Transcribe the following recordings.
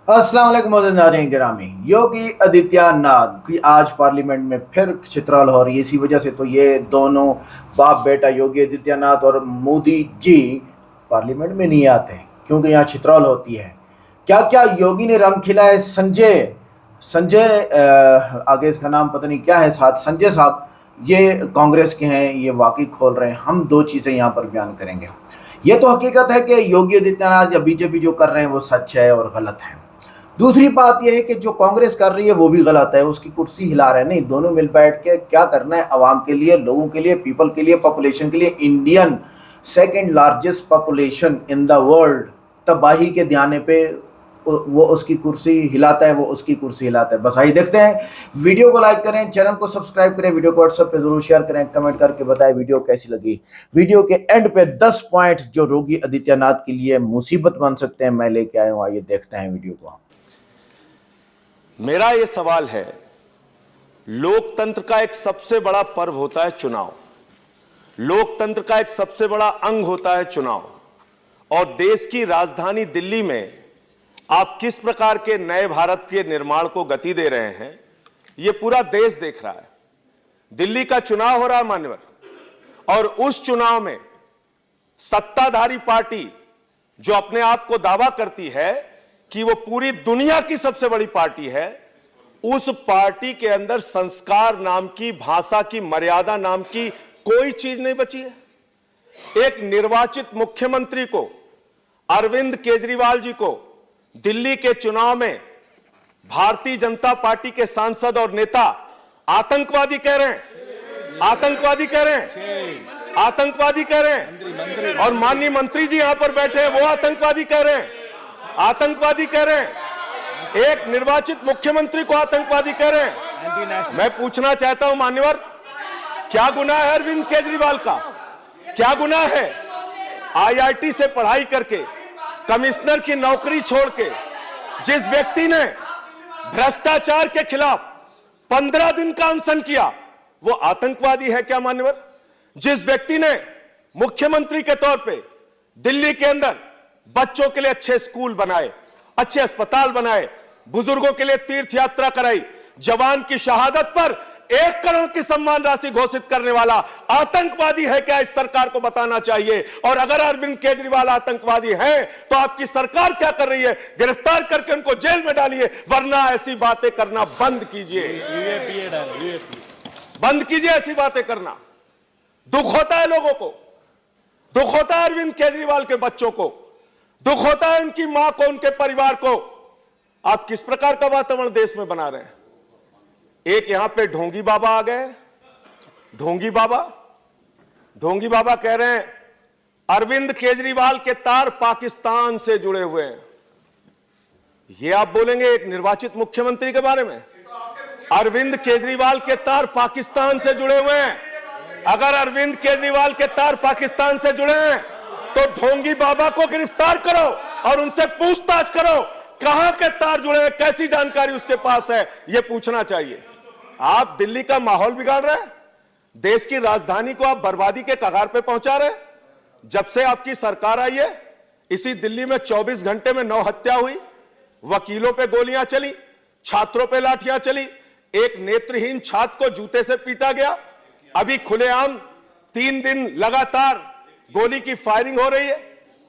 अस्सलाम वालेकुम मोअज़्ज़िज़ गिरामी। योगी आदित्यनाथ की आज पार्लियामेंट में फिर छित्रल हो रही है। इसी वजह से तो ये दोनों बाप बेटा योगी आदित्यनाथ और मोदी जी पार्लियामेंट में नहीं आते, क्योंकि यहाँ छित्रल होती है। क्या क्या योगी ने रंग खिलाए। संजय संजय आगे इसका नाम पता नहीं क्या है, साथ संजय साहब, ये कांग्रेस के हैं, ये वाकई खोल रहे हैं। हम दो चीज़ें यहाँ पर बयान करेंगे। ये तो हकीकत है कि योगी आदित्यनाथ या बीजेपी जो कर रहे हैं वो सच है और गलत है। दूसरी बात यह है कि जो कांग्रेस कर रही है वो भी गलत है, उसकी कुर्सी हिला रहे हैं। नहीं, दोनों मिल बैठ के क्या करना है, अवाम के लिए, लोगों के लिए, पीपल के लिए, पॉपुलेशन के लिए। Indian second largest population in the world, तबाही के ध्यान पे वो उसकी कुर्सी हिलाता है, वो उसकी कुर्सी हिलाता है। बस आइए देखते हैं। वीडियो को लाइक करें, चैनल को सब्सक्राइब करें, वीडियो को व्हाट्सएप पे जरूर शेयर करें, कमेंट करके बताएं वीडियो कैसी लगी। वीडियो के एंड पे 10 पॉइंट जो योगी आदित्यनाथ के लिए मुसीबत बन सकते हैं मैं लेके आया हूं। आइए देखते हैं वीडियो को। मेरा यह सवाल है, लोकतंत्र का एक सबसे बड़ा पर्व होता है चुनाव। लोकतंत्र का एक सबसे बड़ा अंग होता है चुनाव। और देश की राजधानी दिल्ली में आप किस प्रकार के नए भारत के निर्माण को गति दे रहे हैं, यह पूरा देश देख रहा है। दिल्ली का चुनाव हो रहा है मान्यवर, और उस चुनाव में सत्ताधारी पार्टी जो अपने आप को दावा करती है कि वो पूरी दुनिया की सबसे बड़ी पार्टी है, उस पार्टी के अंदर संस्कार नाम की, भाषा की, मर्यादा नाम की कोई चीज नहीं बची है। एक निर्वाचित मुख्यमंत्री को, अरविंद केजरीवाल जी को, दिल्ली के चुनाव में भारतीय जनता पार्टी के सांसद और नेता आतंकवादी कह रहे हैं। आतंकवादी कह रहे हैं। आतंकवादी कह रहे हैं। और माननीय मंत्री जी यहां पर बैठे हैं, वो आतंकवादी कह रहे हैं। आतंकवादी कह रहे हैं। एक निर्वाचित मुख्यमंत्री को आतंकवादी कह रहे हैं। मैं पूछना चाहता हूं मान्यवर, क्या गुनाह है अरविंद केजरीवाल का? क्या गुनाह है? आईआईटी से पढ़ाई करके कमिश्नर की नौकरी छोड़ के जिस व्यक्ति ने भ्रष्टाचार के खिलाफ 15 दिन का अनशन किया, वो आतंकवादी है क्या मान्यवर? जिस व्यक्ति ने मुख्यमंत्री के तौर पे दिल्ली के अंदर बच्चों के लिए अच्छे स्कूल बनाए, अच्छे अस्पताल बनाए, बुजुर्गों के लिए तीर्थ यात्रा कराई, जवान की शहादत पर 1 करोड़ की सम्मान राशि घोषित करने वाला आतंकवादी है क्या? इस सरकार को बताना चाहिए। और अगर अरविंद केजरीवाल आतंकवादी हैं तो आपकी सरकार क्या कर रही है? गिरफ्तार करके उनको जेल में डालिए, वरना ऐसी बातें करना बंद कीजिए। बंद कीजिए ऐसी बातें करना। दुख होता है लोगों को, दुख होता है अरविंद केजरीवाल के बच्चों को, दुख होता है उनकी मां को, उनके परिवार को। आप किस प्रकार का वातावरण देश में बना रहे हैं? एक यहां पे ढोंगी बाबा आ गए। ढोंगी बाबा कह रहे हैं अरविंद केजरीवाल के तार पाकिस्तान से जुड़े हुए हैं। ये आप बोलेंगे एक निर्वाचित मुख्यमंत्री के बारे में? अरविंद केजरीवाल के तार पाकिस्तान से जुड़े हुए हैं। अगर अरविंद केजरीवाल के तार पाकिस्तान से जुड़े हैं तो ढोंगी बाबा को गिरफ्तार करो और उनसे पूछताछ करो, कहां के तार जुड़े हैं, कैसी जानकारी उसके पास है, यह पूछना चाहिए। आप दिल्ली का माहौल बिगाड़ रहे हैं। देश की राजधानी को आप बर्बादी के कगार पे पहुंचा रहे हैं। जब से आपकी सरकार आई है, इसी दिल्ली में 24 घंटे में 9 हत्या हुई, वकीलों पे गोलियां चली, छात्रों पे लाठियां चली, एक नेत्रहीन छात्र को जूते से पीटा गया। अभी खुलेआम 3 दिन लगातार गोली की फायरिंग हो रही है।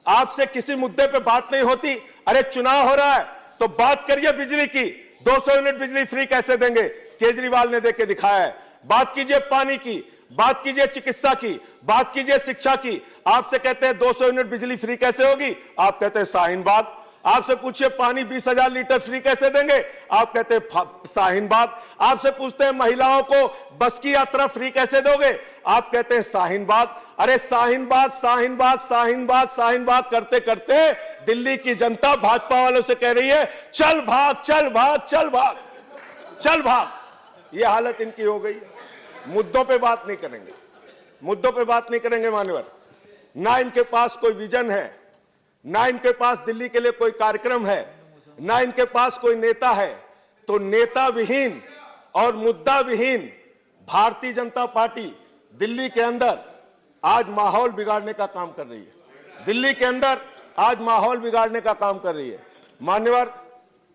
आपसे किसी मुद्दे पे बात नहीं होती। अरे चुनाव हो रहा है तो बात करिए बिजली की, 200 यूनिट बिजली फ्री कैसे देंगे, केजरीवाल ने देके दिखाया है। बात कीजिए पानी की, बात कीजिए चिकित्सा की, बात कीजिए शिक्षा की। आपसे कहते हैं 200 यूनिट बिजली फ्री कैसे होगी, आप कहते हैं शाहीन बाग। आपसे पूछिए पानी 20,000 लीटर फ्री कैसे देंगे, आप कहते हैं शाहीन बाग। आपसे पूछते हैं महिलाओं को बस की यात्रा फ्री कैसे दोगे, आप कहते हैं शाहीन बाग। अरे शाहीन बाग, शाहीन बाग, शाहीन बाग, शाहीन बाग करते करते दिल्ली की जनता भाजपा वालों से कह रही है चल भाग, चल भाग, चल भाग, चल भाग। ये हालत इनकी हो गई है। मुद्दों पे बात नहीं करेंगे, मुद्दों पे बात नहीं करेंगे मान्यवर। ना इनके पास कोई विजन है, ना इनके पास दिल्ली के लिए कोई कार्यक्रम है, ना इनके पास कोई नेता है। तो नेता विहीन और मुद्दा विहीन भारतीय जनता पार्टी दिल्ली के अंदर आज माहौल बिगाड़ने का काम कर रही है। दिल्ली के अंदर आज माहौल बिगाड़ने का काम कर रही है। मान्यवर,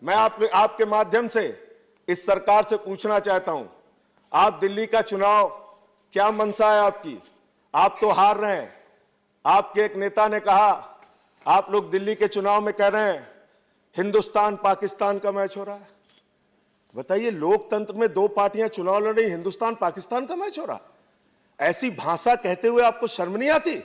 मैं आपके माध्यम से इस सरकार से पूछना चाहता हूं, आप दिल्ली का चुनाव, क्या मंशा है आपकी? आप तो हार रहे हैं। आपके एक नेता ने कहा, आप लोग दिल्ली के चुनाव में कह रहे हैं हिंदुस्तान पाकिस्तान का मैच हो रहा है। बताइए, लोकतंत्र में दो पार्टियां चुनाव लड़ रही, हिंदुस्तान पाकिस्तान का मैच हो रहा। ऐसी भाषा कहते हुए आपको शर्म नहीं आती?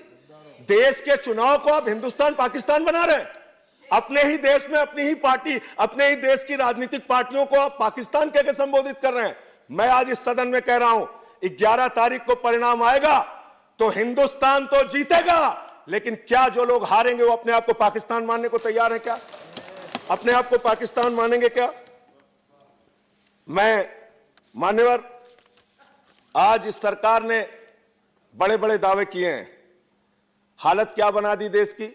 देश के चुनाव को आप हिंदुस्तान पाकिस्तान बना रहे हैं। अपने ही देश में अपनी ही पार्टी, अपने ही देश की राजनीतिक पार्टियों को आप पाकिस्तान कह के संबोधित कर रहे हैं। मैं आज इस सदन में कह रहा हूं, 11 तारीख को परिणाम आएगा तो हिंदुस्तान तो जीतेगा, लेकिन क्या जो लोग हारेंगे वो अपने आप को पाकिस्तान मानने को तैयार है? क्या अपने आप को पाकिस्तान मानेंगे क्या? मैं मान्यवर, आज इस सरकार ने बड़े बड़े दावे किए हैं। हालत क्या बना दी देश की?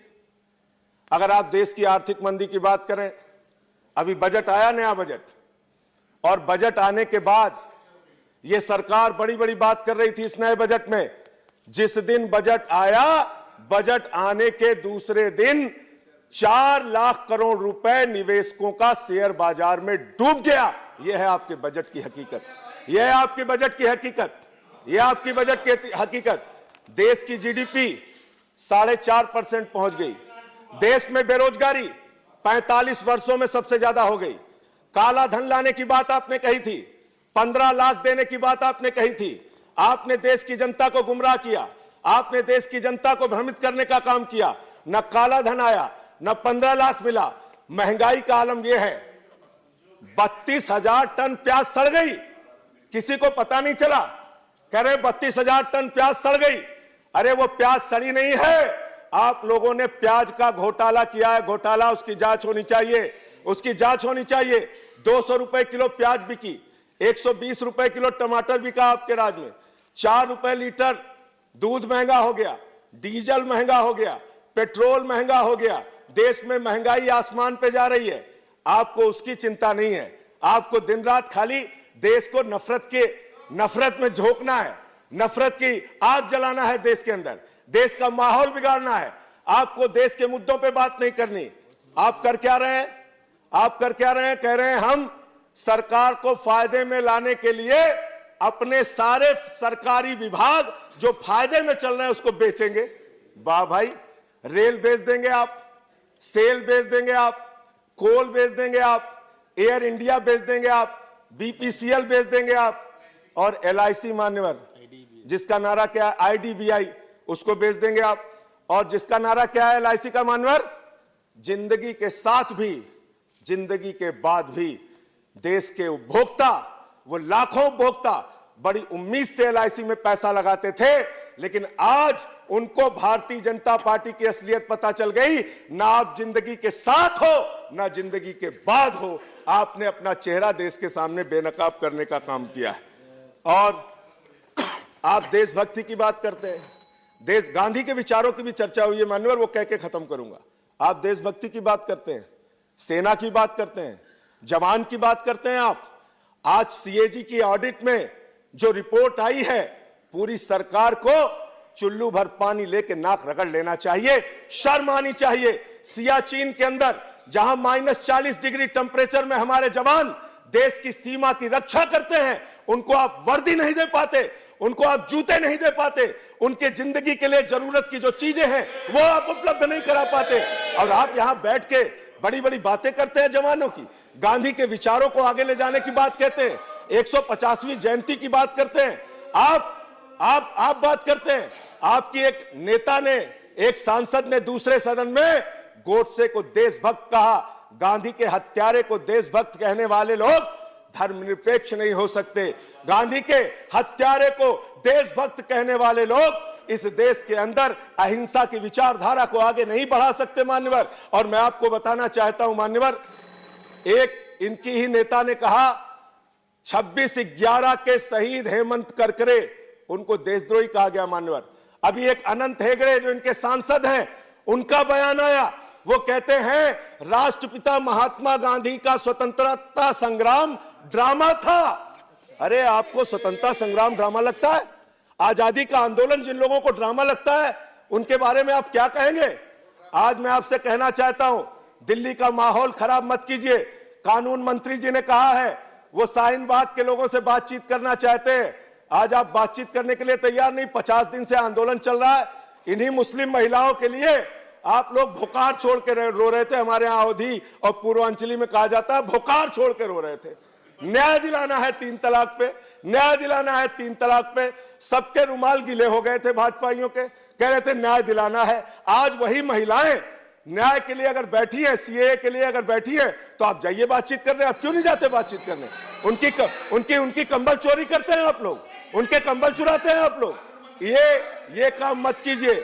अगर आप देश की आर्थिक मंदी की बात करें, अभी बजट आया, नया बजट, और बजट आने के बाद यह सरकार बड़ी बड़ी बात कर रही थी इस नए बजट में। जिस दिन बजट आया, बजट आने के दूसरे दिन 4 लाख करोड़ रुपए निवेशकों का शेयर बाजार में डूब गया। यह है आपके बजट की हकीकत। यह है आपके बजट की हकीकत। यह आपकी बजट की हकीकत। देश की जीडीपी 4.5% पहुंच गई। देश में बेरोजगारी 45 वर्षों में सबसे ज्यादा हो गई। काला धन लाने की बात आपने कही थी, 15 लाख देने की बात आपने कही थी। आपने देश की जनता को गुमराह किया, आपने देश की जनता को भ्रमित करने का काम किया। न काला धन आया, न 15 लाख मिला। महंगाई का आलम यह है, 32,000 टन प्याज सड़ गई, किसी को पता नहीं चला। कह रहे 32,000 टन प्याज सड़ गई। अरे वो प्याज सड़ी नहीं है, आप लोगों ने प्याज का घोटाला किया है। घोटाला, उसकी जांच होनी चाहिए, उसकी जांच होनी चाहिए। 200 रुपए किलो प्याज बिकी, 120 रुपए किलो टमाटर बिका आपके राज में, 4 रुपए लीटर दूध महंगा हो गया, डीजल महंगा हो गया, पेट्रोल महंगा हो गया। देश में महंगाई आसमान पे जा रही है। आपको उसकी चिंता नहीं है। आपको दिन रात खाली देश को नफरत में झोंकना है, नफरत की आग जलाना है देश के अंदर, देश का माहौल बिगाड़ना है। आपको देश के मुद्दों पे बात नहीं करनी। आप कर क्या रहे हैं? आप कर क्या रहे हैं? कह रहे हैं हम सरकार को फायदे में लाने के लिए अपने सारे सरकारी विभाग जो फायदे में चल रहे हैं उसको बेचेंगे। वाह भाई, रेल बेच देंगे आप, सेल बेच देंगे आप, कोल बेच देंगे आप, एयर इंडिया बेच देंगे आप, बीपीसीएल बेच देंगे आप, और एलआईसी मान्यवर, जिसका नारा क्या है, आईडीबीआई, उसको बेच देंगे आप। और जिसका नारा क्या है एलआईसी का मान्यवर, जिंदगी के साथ भी जिंदगी के बाद भी देश के उपभोक्ता, वो लाखों उपभोक्ता बड़ी उम्मीद से एलआईसी में पैसा लगाते थे, लेकिन आज उनको भारतीय जनता पार्टी की असलियत पता चल गई। ना आप जिंदगी के साथ हो, ना जिंदगी के बाद हो। आपने अपना चेहरा देश के सामने बेनकाब करने का काम किया है। और आप देशभक्ति की बात करते हैं, देश गांधी के विचारों की भी चर्चा हुई है मान्यवर, वो कह के खत्म करूंगा। आप देशभक्ति की बात करते हैं, सेना की बात करते हैं, जवान की बात करते हैं। आप आज सीएजी की ऑडिट में जो रिपोर्ट आई है, पूरी सरकार को चुल्लू भर पानी लेके नाक रगड़ लेना चाहिए, शर्म आनी चाहिए। सियाचिन के अंदर जहां -40 डिग्री टेम्परेचर में हमारे जवान देश की सीमा की रक्षा करते हैं, उनको आप वर्दी नहीं दे पाते, उनको आप जूते नहीं दे पाते, उनके जिंदगी के लिए जरूरत की जो चीजें हैं वो आप उपलब्ध नहीं करा पाते। और आप यहां बैठ के बड़ी बड़ी बातें करते हैं जवानों की, गांधी के विचारों को आगे ले जाने की बात कहते हैं, 150वीं जयंती की बात करते हैं। आप बात करते हैं। आपकी एक नेता ने, एक सांसद ने दूसरे सदन में गोडसे को देशभक्त कहा। गांधी के हत्यारे को देशभक्त कहने वाले लोग धर्मनिरपेक्ष नहीं हो सकते। गांधी के हत्यारे को देशभक्त कहने वाले लोग इस देश के अंदर अहिंसा की विचारधारा को आगे नहीं बढ़ा सकते मान्यवर। और मैं आपको बताना चाहता हूं मान्यवर, एक इनकी ही नेता ने कहा 26/11 के शहीद हेमंत करकरे, उनको देशद्रोही कहा गया मान्यवर। अभी एक अनंत हेगड़े जो इनके सांसद हैं, उनका बयान आया, वो कहते हैं राष्ट्रपिता महात्मा गांधी का स्वतंत्रता संग्राम ड्रामा था। अरे आपको स्वतंत्रता संग्राम ड्रामा लगता है? आजादी का आंदोलन जिन लोगों को ड्रामा लगता है, उनके बारे में आप क्या कहेंगे? आज मैं आपसे कहना चाहता हूं, दिल्ली का माहौल खराब मत कीजिए। कानून मंत्री जी ने कहा है वो शाहीन बाग के लोगों से बातचीत करना चाहते हैं। आज आप बातचीत करने के लिए तैयार नहीं। 50 दिन से आंदोलन चल रहा है। इन्हीं मुस्लिम महिलाओं के लिए आप लोग भुकार छोड़ के रो रहे थे। हमारे यहाँ अवधी और पूर्वांचली में कहा जाता है भुकार छोड़ के रो रहे थे। न्याय दिलाना है 3 तलाक पे, न्याय दिलाना है 3 तलाक पे। सबके रुमाल गीले हो गए थे भाजपाइयों के, कह रहे थे न्याय दिलाना है। आज वही महिलाएं न्याय के लिए अगर बैठी है, सीएए के लिए अगर बैठी है, तो आप जाइए बातचीत करने। आप क्यों नहीं जाते बातचीत करने? उनकी कंबल चोरी करते हैं आप लोग, उनके कंबल चुराते हैं आप लोग। ये काम मत कीजिए।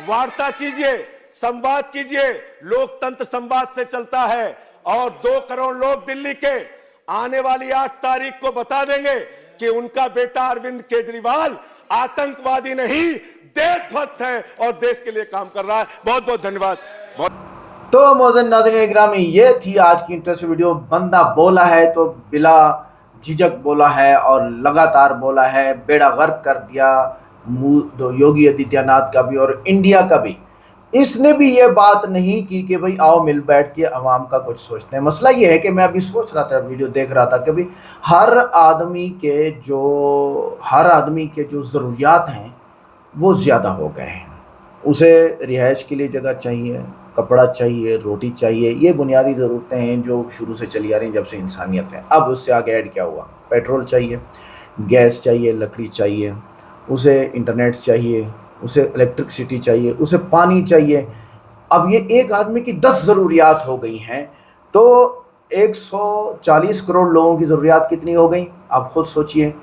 वार्ता कीजिए, संवाद कीजिए। लोकतंत्र संवाद से चलता है। और 2 करोड़ लोग दिल्ली के आने वाली 8 तारीख को बता देंगे कि उनका बेटा अरविंद केजरीवाल आतंकवादी नहीं, देशभक्त है और देश के लिए काम कर रहा है। बहुत बहुत धन्यवाद। तो मोहतरम नाज़रीन ग्रामी, ये थी आज की इंटरेस्टिंग वीडियो। बंदा बोला है तो बिला झिझक बोला है और लगातार बोला है। बेड़ा गर्क कर दिया योगी आदित्यनाथ का भी और इंडिया का भी। इसने भी ये बात नहीं की कि भाई आओ मिल बैठ के आवाम का कुछ सोचते हैं। मसला ये है कि मैं अभी सोच रहा था, वीडियो देख रहा था कि भाई हर आदमी के जो ज़रूरियात हैं वो ज़्यादा हो गए हैं। उसे रिहाइश के लिए जगह चाहिए, कपड़ा चाहिए, रोटी चाहिए। ये बुनियादी ज़रूरतें हैं जो शुरू से चली आ रही हैं जब से इंसानियत है। अब उससे आगे ऐड क्या हुआ? पेट्रोल चाहिए, गैस चाहिए, लकड़ी चाहिए, उसे इंटरनेट चाहिए, उसे इलेक्ट्रिसिटी चाहिए, उसे पानी चाहिए। अब ये एक आदमी की 10 ज़रूरियात हो गई हैं, तो 140 करोड़ लोगों की ज़रूरियात कितनी हो गई आप खुद सोचिए।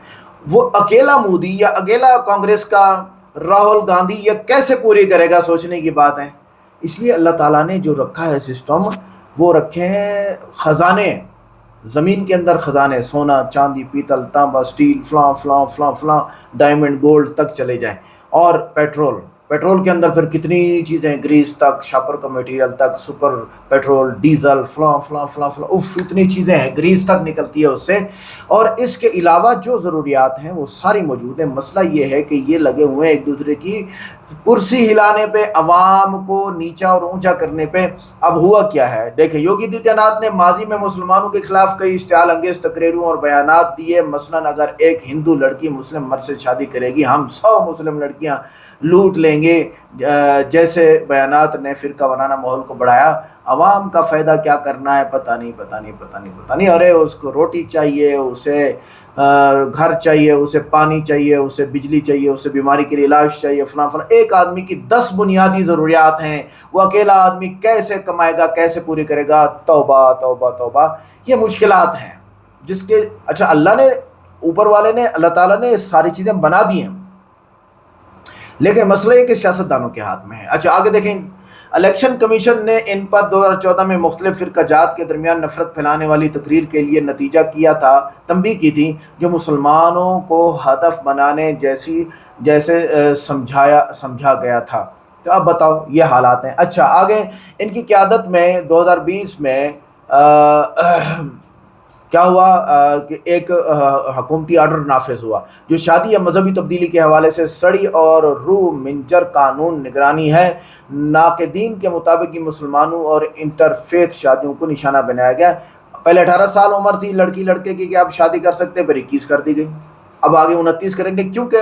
वो अकेला मोदी या अकेला कांग्रेस का राहुल गांधी ये कैसे पूरी करेगा, सोचने की बात है। इसलिए अल्लाह ताला ने जो रखा है सिस्टम, वो रखे हैं खजाने, ज़मीन के अंदर खजाने, सोना, चांदी, पीतल, तांबा, स्टील, फलां डायमंड, गोल्ड तक चले जाएं। और पेट्रोल के अंदर फिर कितनी चीज़ें, ग्रीस तक, शापर का मटेरियल तक, सुपर पेट्रोल, डीजल, फलां उफ, इतनी चीज़ें हैं, ग्रीस तक निकलती है उससे। और इसके अलावा जो ज़रूरियात हैं वो सारी मौजूद हैं। मसला ये है कि ये लगे हुए हैं एक दूसरे की कुर्सी हिलाने पे, अवाम को नीचा और ऊंचा करने पे। अब हुआ क्या है देखिए, योगी आदित्यनाथ ने माजी में मुसलमानों के खिलाफ कई इश्तियाल अंगेज तकरीरों और बयानात दिए। मसलन अगर एक हिंदू लड़की मुस्लिम मर्द से शादी करेगी, हम 100 मुस्लिम लड़कियां लूट लेंगे, जैसे बयानात ने फिरका बनाना माहौल को बढ़ाया। अवाम का फ़ायदा क्या करना है पता नहीं। अरे उसको रोटी चाहिए, उसे घर चाहिए, उसे पानी चाहिए, उसे बिजली चाहिए, उसे बीमारी के लिए इलाज चाहिए, फलां। एक आदमी की 10 बुनियादी ज़रूरियात हैं। वो अकेला आदमी कैसे कमाएगा, कैसे पूरी करेगा? तौबा। ये मुश्किलात हैं जिसके अच्छा अल्लाह ने, ऊपर वाले ने, अल्लाह ताला ने सारी चीज़ें बना दी हैं, लेकिन मसला ये कि सियासतदानों के हाथ में है। अच्छा आगे देखें, इलेक्शन कमीशन ने इन पर 2014 में मुख्तलिफ फ़िरक़ाजात के दरमियान नफरत फैलाने वाली तकरीर के लिए नतीजा किया था, तंबीह की थी, जो मुसलमानों को हदफ बनाने जैसे समझा गया था। तो अब बताओ ये हालात हैं। अच्छा आगे, इनकी क़यादत में 2020 में क्या हुआ कि एक हुकूमती आर्डर नाफिज हुआ जो शादी या मजहबी तब्दीली के हवाले से सड़ी और रूह मिंजर कानून निगरानी है। नाक़दीन के मुताबिक मुसलमानों और इंटरफेथ शादियों को निशाना बनाया गया। पहले 18 साल उम्र थी लड़की लड़के की कि आप शादी कर सकते हैं, फिर 21 कर दी गई, अब आगे 29 करेंगे, क्योंकि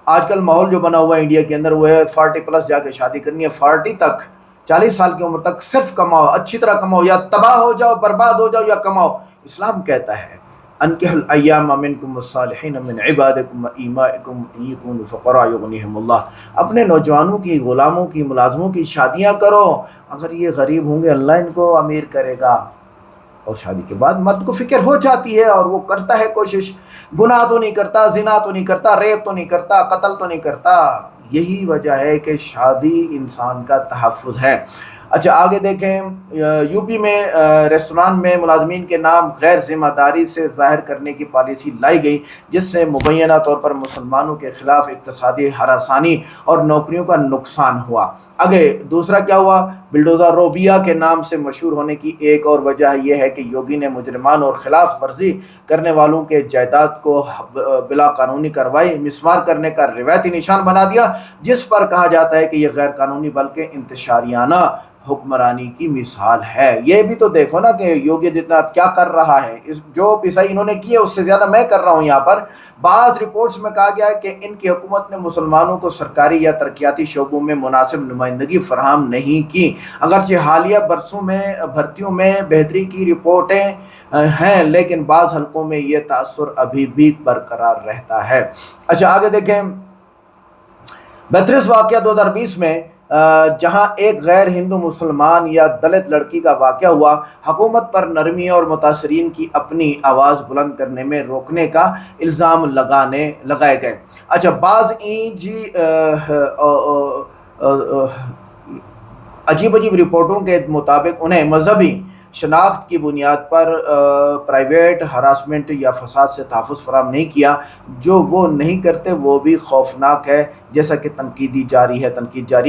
आजकल माहौल जो बना हुआ है इंडिया के अंदर वो है 40+ जाके शादी करनी है। 40 तक, 40 साल की उम्र तक सिर्फ कमाओ, अच्छी तरह कमाओ, या तबाह हो जाओ, बर्बाद हो जाओ, या कमाओ। इस्लाम कहता है अनकिहुल अय्याम मिनकुम वस्सालिहीन मिन इबादिकुम व इमाइकुम इन यकुनु फक़रा युग़निहिमुल्लाह। अपने नौजवानों की, गुलामों की, मुलाजमों की शादियां करो, अगर ये गरीब होंगे अल्लाह इनको अमीर करेगा। और शादी के बाद मर्द को फिक्र हो जाती है और वो करता है कोशिश, गुनाह तो नहीं करता, जिना तो नहीं करता, रेप तो नहीं करता, कत्ल तो नहीं करता। यही वजह है कि शादी इंसान का तहफ़्फ़ुज़ है। अच्छा आगे देखें, यूपी में रेस्टोरेंट में मुलाजमीन के नाम गैर जिम्मेदारी से ज़ाहिर करने की पॉलिसी लाई गई, जिससे मुबैना तौर पर मुसलमानों के खिलाफ इक़्तिसादी हरासानी और नौकरियों का नुकसान हुआ। आगे दूसरा क्या हुआ, बिल्डोज़र रोबिया के नाम से मशहूर होने की एक और वजह यह है कि योगी ने मुजरिमान और खिलाफ वर्जी करने वालों के जायदाद को बिला कानूनी कार्रवाई मिसमार करने का रिवायती निशान बना दिया, जिस पर कहा जाता है कि यह गैर कानूनी बल्कि इंतशारियाना हुक्मरानी की मिसाल है। ये भी तो देखो ना कि योगी आदित्यनाथ क्या कर रहा है। इस जो पिसाई इन्होंने की है उससे ज्यादा मैं कर रहा हूं। यहाँ पर बाज़ रिपोर्ट्स में कहा गया है कि इनकी हुकूमत ने मुसलमानों को सरकारी या तरक्याती शोबों में मुनासिब नुमाइंदगी फराहम नहीं की। अगरचे हालिया बरसों में भर्तियों में बेहतरी की रिपोर्टें हैं, लेकिन बाज़ हलकों में यह तासुर अभी भी बरकरार रहता है। अच्छा आगे देखें। 32 वाक़या 2020 में जहां एक गैर हिंदू मुसलमान या दलित लड़की का वाक़या हुआ, हुकूमत पर नरमी और मुतासरीन की अपनी आवाज़ बुलंद करने में रोकने का इल्ज़ाम लगाए गए। अच्छा बाज़ जी अजीब अजीब रिपोर्टों के मुताबिक उन्हें मजहबी शनाख्त की बुनियाद पर प्राइवेट हरासमेंट या फसाद से तहफ़्फ़ुज़ फराहम नहीं किया। जो वो नहीं करते वो भी खौफनाक है, जैसा कि तनकीद जारी है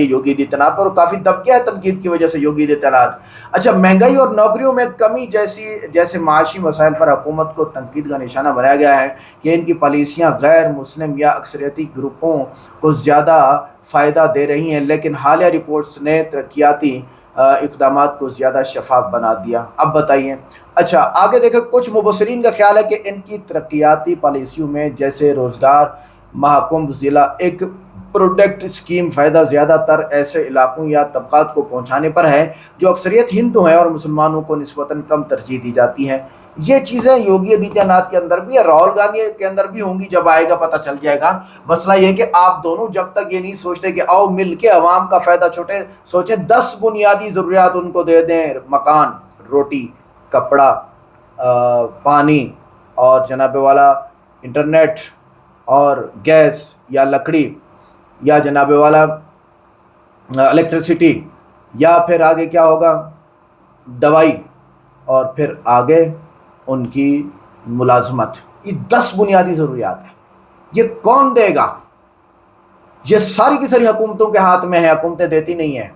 योगी आदित्यनाथ पर, और काफ़ी दबके है तनकीद की वजह से योगी आदित्यनाथ। अच्छा महंगाई और नौकरियों में कमी जैसे माशी मसाइल पर हुकूमत को तनकीद का निशाना बनाया गया है कि इनकी पॉलिसियाँ गैर मुस्लिम या अक्सरियती ग्रुपों को ज़्यादा फ़ायदा दे रही हैं, लेकिन हालिया रिपोर्ट्स ने तरक्याती इक़दामात को ज़्यादा शफाफ बना दिया। अब बताइए। अच्छा आगे देखें। कुछ मुबसरीन का ख्याल है कि इनकी तरक्याती पॉलिसियों में जैसे रोज़गार महाकुंभ ज़िला एक प्रोडक्ट स्कीम फ़ायदा ज़्यादातर ऐसे इलाकों या तबक़ात को पहुँचाने पर है जो अक्सरियत हिंदू हैं और मुसलमानों को निस्बतन कम तरजीह दी जाती हैं। ये चीज़ें योगी आदित्यनाथ के अंदर भी है, राहुल गांधी के अंदर भी होंगी, जब आएगा पता चल जाएगा। मसला ये कि आप दोनों जब तक ये नहीं सोचते कि आओ मिल के अवाम का फ़ायदा सोचे 10 बुनियादी ज़रूरियात उनको दे दें, मकान, रोटी, कपड़ा, पानी और जनाब वाला इंटरनेट और गैस या लकड़ी या जनाब वाला इलेक्ट्रिसिटी, या फिर आगे क्या होगा दवाई, और फिर आगे उनकी मुलाजमत। ये 10 बुनियादी ज़रूरियात हैं। ये कौन देगा? ये सारी की सारी हुकूमतों के हाथ में है, हुकूमतें देती नहीं है।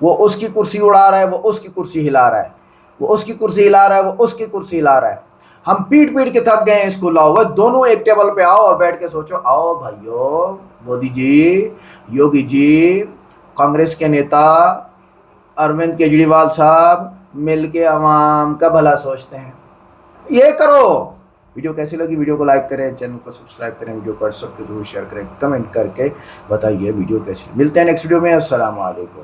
वो उसकी कुर्सी उड़ा रहा है, वो उसकी कुर्सी हिला रहा है, वो उसकी कुर्सी हिला रहा है, वो उसकी कुर्सी हिला रहा है। हम पीट पीट के थक गए हैं इसको लाओ। वह दोनों एक टेबल पे आओ और बैठ के सोचो। आओ भाइयों, मोदी जी, योगी जी, कांग्रेस के नेता अरविंद केजरीवाल साहब मिलके अवाम का भला सोचते हैं। ये करो। वीडियो कैसी लगी? वीडियो को लाइक करें, चैनल को सब्सक्राइब करें, वीडियो को व्हाट्सएप पे जरूर शेयर करें, कमेंट करके बताइए वीडियो कैसी। मिलते हैं नेक्स्ट वीडियो में। अस्सलाम वालेकुम।